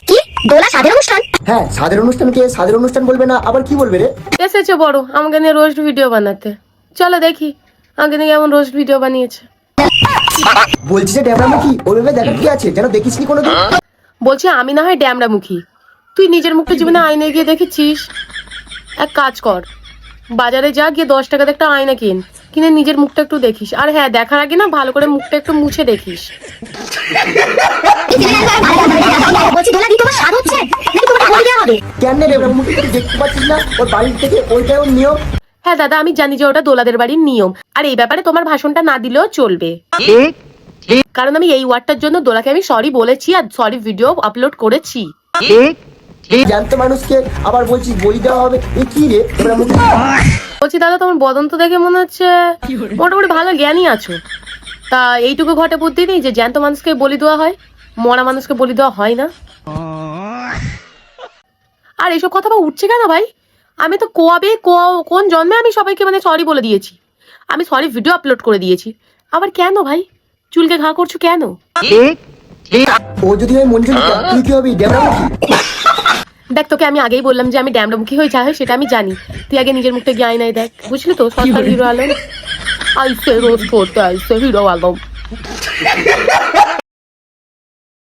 কি দোলা সাদের অনুষ্ঠান? হ্যাঁ, সাদের অনুষ্ঠানকে সাদের অনুষ্ঠান বলবে না আবার কি বলবে রে? এসেছে বড় আমাকে নিয়ে রোস্ট ভিডিও বানাতে। চলো দেখি আমাকে নিয়ে কেমন রোস্ট ভিডিও বানিয়েছে। বলছি যে ড্যামরামুখী ওইভাবে দেখার কি আছে, যেন দেখিসনি কোনোদিন। বলছি আমি না হয় ড্যামরা মুখী, তুই নিজের মুখটা জীবনে আয়নায় গিয়ে দেখেছিস? এক কাজ কর, বাজারে যা গিয়ে 10 টাকাতে একটা আয়না কিনে নিজের মুখটা একটু দেখিস। আর হ্যাঁ, দেখার আগে না ভালো করে মুখটা একটু মুছে দেখিস। বলছি দোলা দি তোমার স্বাদ হচ্ছে নাকি তোমাকে বলে দেওয়া হবে? কেন রে ড্যামরামুখী, তুই দেখতে পাচ্ছিস না ওর বাড়ির থেকে ওইটাই ওর নিয়ম? হ্যাঁ দাদা, আমি জানি যে ওটা দোলাদের বাড়ির নিয়ম, আর এই ব্যাপারে তোমার ভাষণটা না দিলেও চলবে, কারণ আমি এই ওয়ার্ডটার জন্য দোলাকে আমি সরি বলেছি আর সরি ভিডিও আপলোড করেছি। জ্যান্ত মানুষকে আবার বলছিস বলি দেওয়া হবে, এ কি রে ড্যামরামুখী? বলছি দাদা, তোমার বদন তো দেখে মনে হচ্ছে মোটামুটি ভালো জ্ঞানী আছো। তা এইটুকু ঘটে বুদ্ধি নেই যে জ্যান্ত মানুষকে বলি দেওয়া হয়, মরা মানুষকে বলি দেওয়া হয় না? আর এইসব কথা বা উঠছে কেন ভাই? আমি তো কোন জন্মে আমি সবাইকে মানে সরি বলে দিয়েছি, আমি সরি ভিডিও আপলোড করে দিয়েছি, আবার কেন ভাই চুলকে ঘা করছো কেন? ও যদি হয় মঞ্জুলিকা, তুই কি হবি ড্যামরামুখী? দেখ, তোকে আমি আগেই বললাম যে আমি ড্যামরামুখী হয়ে যা হয় সেটা আমি জানি। তুই আগে নিজের মুখটা গিয়ে আয়নায় দেখ, বুঝলি তো? সরকার হিরো আলম আইসে রোজ করতে আইসে হিরো আলম।